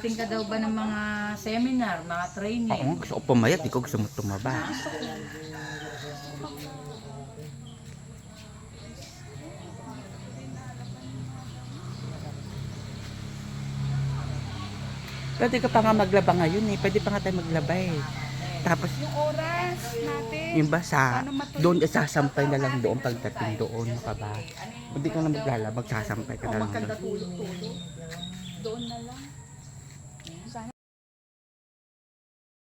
Mag-attend ka daw ba ng mga seminar, mga training? Oo, gusto ko pumayat, di ko gusto mo tumaba. Pwede ka pa nga maglaba ngayon eh. Pwede pa nga tayo maglaba eh. Tapos, Yung oras natin. yung basa, Paano matuloy? doon isasampay na lang doon pagdating doon, makaba. Hindi ka na maglalaba, magsasampay ka na lang doon. Magkanda tulog-tulog. Doon na lang.